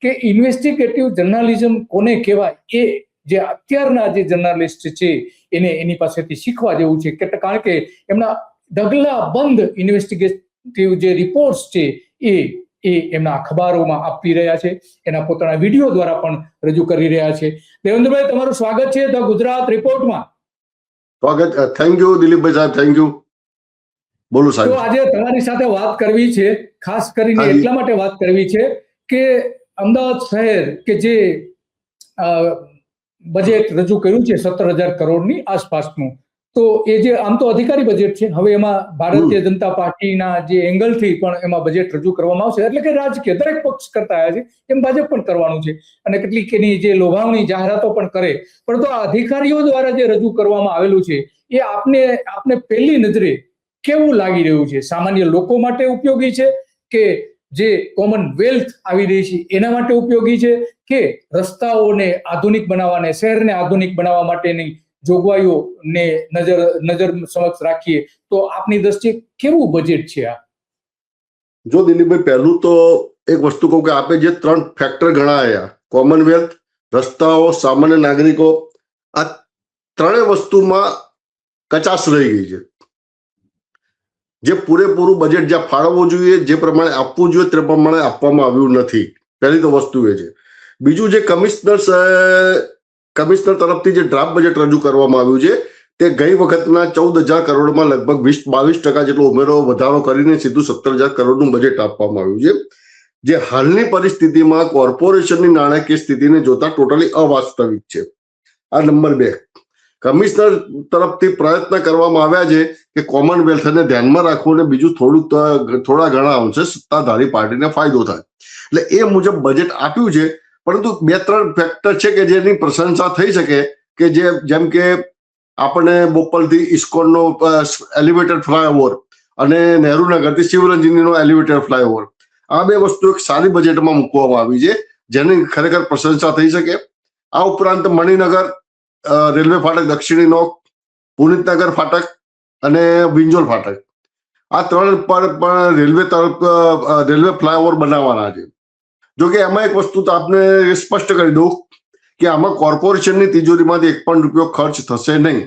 કે investigative journalism કોને કહેવાય, એ જે અત્યારના જે જર્નાલિસ્ટ છે એને એની પાસેથી શીખવા જેવું છે. કારણ કે એમના ઢગલા બંધ ઇન્વેસ્ટિગેટિવ જે રિપોર્ટ્સ છે એ એમના અખબારોમાં આપી રહ્યા છે, એના પોતાના વિડીયો દ્વારા પણ રજૂ કરી રહ્યા છે. દેવેન્દ્રભાઈ, તમારું સ્વાગત છે ધ ગુજરાત રિપોર્ટમાં. સ્વાગત. થેન્ક યુ દિલીપભાઈ સાહેબ, થેન્ક યુ. બોલો સાહેબ. તો આજે તમારી સાથે વાત કરવી છે, ખાસ કરીને એટલા માટે વાત કરવી છે કે અમદાવાદ શહેર કે જે બજેટ રજૂ કર્યું છે 17,000 કરોડની આસપાસનું, તો એ જે આમ તો અધિકારી બજેટ છે, હવે એમાં ભારતીય જનતા પાર્ટીના જે એંગલથી પણ એમાં બજેટ રજૂ કરવામાં આવશે, એટલે કે રાજકીય દરેક પક્ષ કરતા આવ્યા છે એમ ભાજપ પણ કરવાનું છે, અને કેટલીક એની જે લોભાવણી જાહેરાતો પણ કરે. પરંતુ આ અધિકારીઓ દ્વારા જે રજૂ કરવામાં આવેલું છે એ આપને પહેલી નજરે કેવું લાગી રહ્યું છે? સામાન્ય લોકો માટે ઉપયોગી છે કે જે કોમનવેલ્થ આવી રહી છે એના માટે ઉપયોગી છે, કે રસ્તાઓને આધુનિક બનાવવાને, શહેરને આધુનિક બનાવવા માટેની જોગવાઈઓને નજર સમક્ષ રાખીએ તો આપની દ્રષ્ટિએ કેવું બજેટ છે આ? જો દિલીપભાઈ, પહેલું તો એક વસ્તુ કહું કે આપે જે 3 ફેક્ટર ગણાયા, કોમનવેલ્થ, રસ્તાઓ, સામાન્ય નાગરિકો, આ ત્રણેય વસ્તુમાં કચાશ રહી ગઈ છે. જે પૂરેપૂરું બજેટ જ્યાં ફાળવવું જોઈએ, જે પ્રમાણે આપવું જોઈએ તે પ્રમાણે આપવામાં આવ્યું નથી. પહેલી તો વસ્તુ એ છે. બીજું, જે કમિશનર તરફથી જે ડ્રાફ્ટ બજેટ રજૂ કરવામાં આવ્યું છે તે ગઈ વખતના 14,000 કરોડમાં લગભગ 22% જેટલો ઉમેરો વધારો કરીને સીધું 17,000 કરોડનું બજેટ આપવામાં આવ્યું છે, જે હાલની પરિસ્થિતિમાં કોર્પોરેશનની નાણાકીય સ્થિતિને જોતા ટોટલી અવાસ્તવિક છે. આ નંબર 2. કમિશનર તરફથી પ્રયત્ન કરવામાં આવ્યા છે કે કોમનવેલ્થને ધ્યાનમાં રાખવું અને બીજું થોડા ઘણા અંશે સત્તાધારી પાર્ટીને ફાયદો થાય, એટલે એ મુજબ બજેટ આપ્યું છે. પરંતુ 2-3 ફેક્ટર છે કે જેની પ્રશંસા થઈ શકે, કે જેમ કે આપણે બોપલથી ઇસ્કોનનો એલિવેટેડ ફ્લાયઓવર અને નહેરુનગરથી શિવરંજનીનો એલિવેટેડ ફ્લાયઓવર, આ 2 વસ્તુ એક સારી બજેટમાં મૂકવામાં આવી છે જેની ખરેખર પ્રશંસા થઈ શકે. આ ઉપરાંત મણિનગર રેલવે ફાટક દક્ષિણીનો, પુનિતનગર ફાટક અને વિંજોલ ફાટક, આ 3 પર પણ રેલવે ફ્લાયઓવર બનાવવાના છે. જો કે એમાં એક વસ્તુ તો આપને સ્પષ્ટ કરી દઉં કે આમાં કોર્પોરેશનની તિજોરીમાંથી 1 પણ રૂપિયો ખર્ચ થશે નહીં.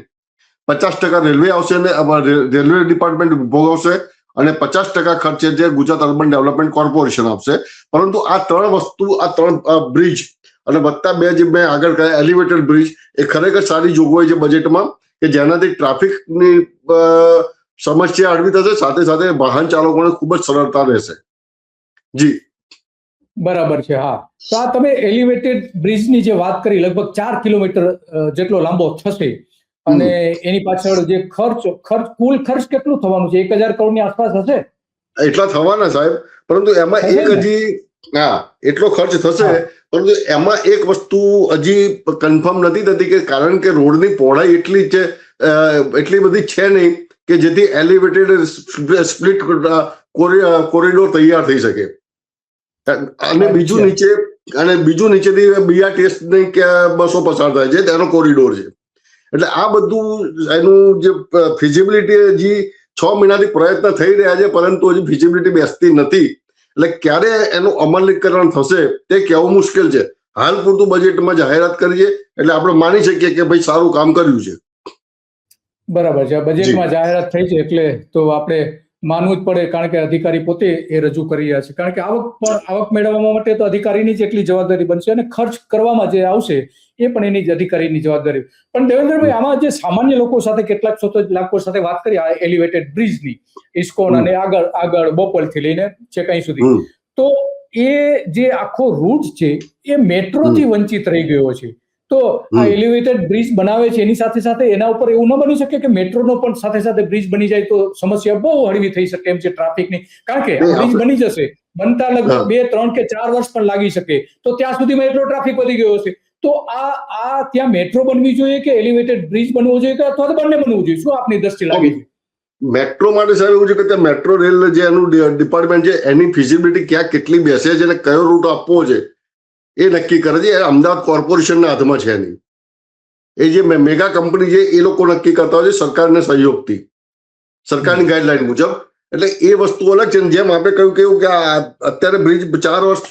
50% રેલવે આવશે અને રેલવે ડિપાર્ટમેન્ટ ભોગવશે, અને 50% ખર્ચ જે ગુજરાત અર્બન ડેવલપમેન્ટ કોર્પોરેશન આપશે. પરંતુ આ 3 વસ્તુ, આ 3 બ્રિજ અને વત્તા 2 જે મેં આગળ કહ્યા એલિવેટેડ બ્રિજ, એ ખરેખર સારી જોગવાઈ છે બજેટમાં, કે જેનાથી ટ્રાફિકની સમસ્યા હળવી થશે, સાથે સાથે વાહન ચાલકોને ખૂબ જ સરળતા રહેશે. જી બરાબર છે. હા, તો આ તમે એલિવેટેડ બ્રિજની જે વાત કરી, લગભગ 4 કિલોમીટર જેટલો લાંબો થશે, અને એની પાછળ જે કુલ ખર્ચ કેટલું થવાનું છે? 1,000 કરોડની આસપાસ હશે. એટલા થવાના સાહેબ, પરંતુ એમાં એટલો ખર્ચ થશે, પરંતુ એમાં એક વસ્તુ હજી કન્ફર્મ નથી થતી, કે કારણ કે રોડની પહોળાઈ એટલી બધી છે નહીં કે જેથી એલિવેટેડ સ્પ્લિટ કોરિડોર તૈયાર થઈ શકે. અને બીજું નીચેથી BRTS ની બસો પસાર થાય છે, તેનો કોરિડોર છે. એટલે આ બધું એનું જે ફિઝિબિલિટી, હજી 6 મહિનાથી પ્રયત્ન થઈ રહ્યા છે, પરંતુ હજી ફિઝિબિલિટી બેસતી નથી. એટલે ક્યારે એનું અમલીકરણ થશે તે કહેવું મુશ્કેલ છે. હાલ પૂરતું બજેટમાં જાહેરાત કરી છે, એટલે આપણે માની શકીએ કે ભાઈ સારું કામ કર્યું છે. બરાબર છે. બજેટમાં જાહેરાત થઈ છે એટલે તો આપણે માનવું જ પડે, કારણ કે અધિકારી પોતે એ રજૂ કરી રહ્યા છે. કારણ કે આવક મેળવવા માટે તો અધિકારીની જ એટલી જવાબદારી બનશે, અને ખર્ચ કરવામાં જે આવશે એ પણ એની જ અધિકારીની જવાબદારી. પણ દેવેન્દ્રભાઈ, આમાં જે સામાન્ય લોકો સાથે, કેટલાક લોકો સાથે વાત કરી આ એલિવેટેડ બ્રિજની, ઇસ્કોન અને આગળ બોપલથી લઈને છે કઈ સુધી, તો એ જે આખો રૂટ છે એ મેટ્રોથી વંચિત રહી ગયો છે. તો આ એલિવેટેડ બ્રિજ બનાવે છે, એની સાથે સાથે એના ઉપર એવું ન બની શકે કે મેટ્રોનો પણ સાથે સાથે બ્રિજ બની જાય તો સમસ્યા બહુ હળવી થઈ શકે એમ છે ટ્રાફિકની? કારણ કે બ્રિજ બની જશે, બનતા લગભગ 2, 3 કે 4 વર્ષ પણ લાગી શકે, તો ત્યાં સુધીમાં એટલો ટ્રાફિક વધી ગયો હશે. તો આ ત્યાં મેટ્રો બનવી જોઈએ કે એલિવેટેડ બ્રિજ બનવો જોઈએ, કે અથવા તો બંને બનવું જોઈએ? શું આપની દ્રષ્ટિ લાગે છે? મેટ્રો માટે સાહેબ એવું છે કે ત્યાં મેટ્રો રેલ જે એનું ડિપાર્ટમેન્ટ છે, એની ફિઝિબિલિટી ક્યાં કેટલી બેસે છે અને કયો રૂટ આપવો છે એ નક્કી કરે છે. એ અમદાવાદ કોર્પોરેશનના હાથમાં છે નહીં. એ જે મેગા કંપની છે એ લોકો નક્કી કરતા હોય છે સરકારના સહયોગથી, સરકારની ગાઈડલાઈન મુજબ. એટલે એ વસ્તુ અલગ છે. જેમ આપણે કહ્યું કે અત્યારે બ્રિજ 4 વર્ષ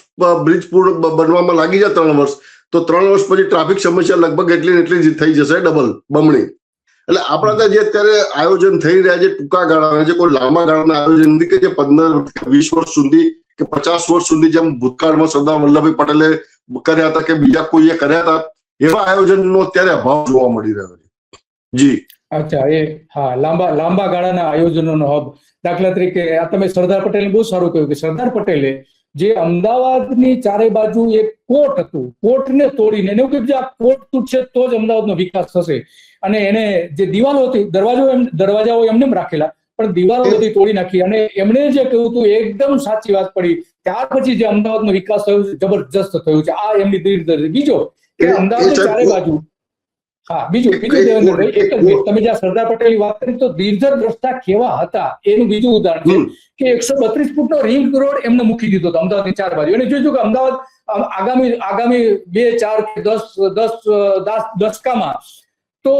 બ્રિજ પૂર્ણ બનવામાં લાગી જાય 3 વર્ષ, તો 3 વર્ષ પછી ટ્રાફિક સમસ્યા લગભગ એટલી ને એટલી જ થઈ જશે, બમણી. એટલે આપણા ત્યાં જે અત્યારે આયોજન થઈ રહ્યા છે ટૂંકા ગાળાના, જે કોઈ લાંબા ગાળાના આયોજન નથી કે જે 15-20 વર્ષ સુધી કે 50 વર્ષ સુધી જેમ ભૂતકાળમાં સરદાર વલ્લભભાઈ પટેલે કર્યા હતા કે બીજા કોઈએ કર્યા હતા, એવા આયોજનનો અત્યારે અભાવ જોવા મળી રહ્યો છે. જી અચ્છા, હા, લાંબા ગાળાના આયોજનોનો હબ. દાખલા તરીકે આ તમે સરદાર પટેલે બહુ સારું કહ્યું કે સરદાર પટેલે જે અમદાવાદની ચારે બાજુ એક કોર્ટ હતું, કોર્ટને તોડીને એને એવું કીધું આ કોર્ટ તૂટશે તો જ અમદાવાદનો વિકાસ થશે. અને એને જે દિવાલો હતી, દરવાજાઓ એમને રાખેલા, પણ દિવાલો બધી તોડી નાખી. અને એમણે જે કહ્યું હતું એકદમ સાચી વાત પડી. ત્યાર પછી જે અમદાવાદનો વિકાસ થયો છે જબરજસ્ત થયું છે. આ એમની દીર્ઘ. બીજો કે અમદાવાદની ચારે બાજુ, હા, બીજું દેવેન્દ્રભાઈ, એક જ મિનિટ, તમે જ્યાં સરદાર પટેલની વાત કરી તો દીર્ઘ દ્રષ્ટા કેવા હતા એનું બીજું ઉદાહરણ છે કે 132 ફૂટનો રિંગ રોડ એમને મૂકી દીધો હતો અમદાવાદની ચાર બાજુ. એને જોયું કે અમદાવાદ આગામી 2, 4 કે 10 દશકામાં તો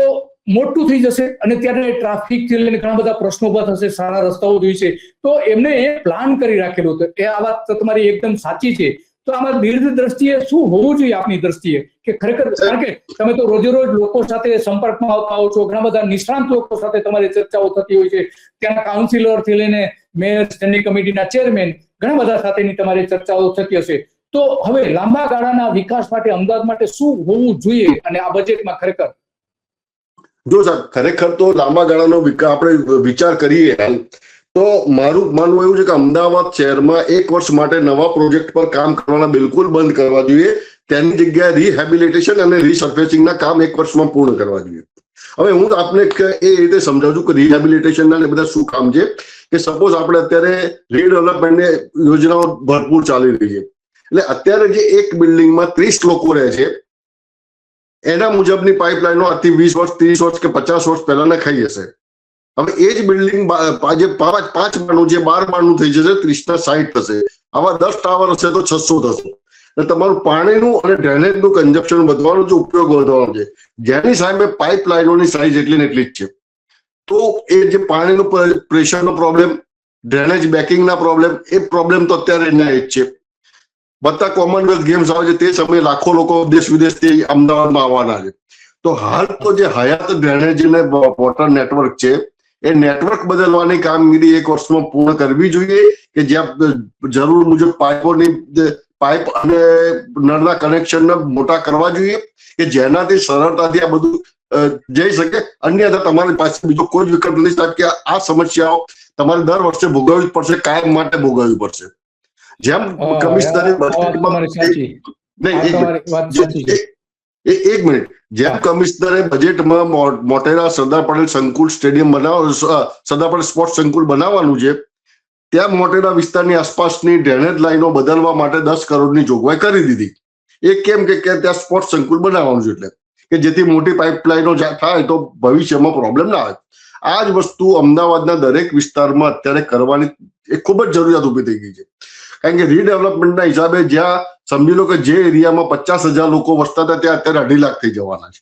મોટું થઈ જશે અને ત્યારે ટ્રાફિક થી લઈને ઘણા બધા પ્રશ્નો ઉભા થશે, સારા રસ્તાઓ જોઈશે. તો એમને એ પ્લાન કરી રાખેલું હતું. એ આ વાત તમારી એકદમ સાચી છે. તો આમાં દીર્ઘ દ્રષ્ટિએ શું હોવું જોઈએ આપની દ્રષ્ટિએ કે ખરેખર, કારણ કે તમે તો રોજે રોજ લોકો સાથે સંપર્કમાં આવતા હો છો, ઘણા બધા નિષ્ણાંત લોકો સાથે તમારી ચર્ચાઓ થતી હોય છે, ત્યાંના કાઉન્સિલર થી લઈને મેયર, સ્ટેન્ડિંગ કમિટીના ચેરમેન, ઘણા બધા સાથેની તમારી ચર્ચાઓ થતી હશે. તો હવે લાંબા ગાળાના વિકાસ માટે અમદાવાદ માટે શું હોવું જોઈએ અને આ બજેટમાં ખરેખર? જો સાહેબ, ખરેખર તો લાંબા ગાળાનો આપણે વિચાર કરીએ તો મારું માનવું એવું છે કે અમદાવાદ શહેરમાં 1 વર્ષ માટે નવા પ્રોજેક્ટ પર કામ કરવાના બિલકુલ બંધ કરવા જોઈએ. તેની જગ્યાએ રિહેબિલિટેશન અને રિસર્ફેસિંગના કામ 1 વર્ષમાં પૂર્ણ કરવા જોઈએ. હવે હું આપને એ રીતે સમજાવું છું કે રિહેબિલિટેશનના બધા શું કામ છે. કે સપોઝ આપણે અત્યારે રીડેવલપમેન્ટની યોજનાઓ ભરપૂર ચાલી રહી છે. એટલે અત્યારે જે એક બિલ્ડિંગમાં 30 લોકો રહે છે એના મુજબની પાઇપલાઇનો આજથી 20 વર્ષ, 30 વર્ષ કે 50 વર્ષ પહેલા નખાઈ હશે. હવે એ જ બિલ્ડિંગ જે 5 માળનું જે 12 માળનું થઈ જશે, 30 ના 60 થશે. આવા 10 ટાવર હશે તો 600 થશે. એટલે તમારું પાણીનું અને ડ્રેનેજનું કન્ઝપ્શન વધવાનો, જે ઉપયોગ વધવાનો છે, જેની સામે પાઇપલાઇનોની સાઇઝ એટલી ને એટલી જ છે. તો એ જે પાણીનું પ્રેશરનો પ્રોબ્લેમ, ડ્રેનેજ બેકિંગના પ્રોબ્લેમ, એ પ્રોબ્લેમ તો અત્યારે એના જ છે. બધા કોમનવેલ્થ ગેમ્સ આવે છે તે સમયે લાખો લોકો દેશ વિદેશથી અમદાવાદમાં આવવાના છે. તો હાલ તો જે હયાત ડ્રેનેજ અને વોટર નેટવર્ક છે એ નેટવર્ક બદલવાની કામગીરી 1 વર્ષમાં પૂર્ણ કરવી જોઈએ કે જ્યાં જરૂર મુજબ પાઇપ અને નળના કનેક્શન મોટા કરવા જોઈએ કે જેનાથી સરળતાથી આ બધું જઈ શકે. અન્યથા તમારી પાસે બીજો કોઈ જ વિકલ્પ નથી સાહેબ કે આ સમસ્યાઓ તમારે દર વર્ષે ભોગવવી પડશે, કાયમ માટે ભોગવવી પડશે. જેમ કમિશનરે એક મિનિટ, જેમ કમિશનરે બજેટમાં મોટેરા સરદાર પટેલ સંકુલ સ્ટેડિયમ સરદાર પટેલ સ્પોર્ટ્સ સંકુલ બનાવવાનું છે, ત્યાં મોટેરા વિસ્તારની આસપાસની ડ્રેનેજ લાઈનો બદલવા માટે 10 કરોડની જોગવાઈ કરી દીધી. એ કેમ કે ત્યાં સ્પોર્ટ્સ સંકુલ બનાવવાનું છે, એટલે કે જેથી મોટી પાઇપલાઇનો થાય તો ભવિષ્યમાં પ્રોબ્લેમ ના આવે. આ જ વસ્તુ અમદાવાદના દરેક વિસ્તારમાં અત્યારે કરવાની એ ખૂબ જ જરૂરિયાત ઉભી થઈ ગઈ છે. કારણ કે રીડેવલપમેન્ટના હિસાબે જ્યાં સમજી લો કે જે એરિયામાં 50,000 લોકો વસતા હતા ત્યાં અત્યારે 2.5 લાખ થઈ જવાના છે.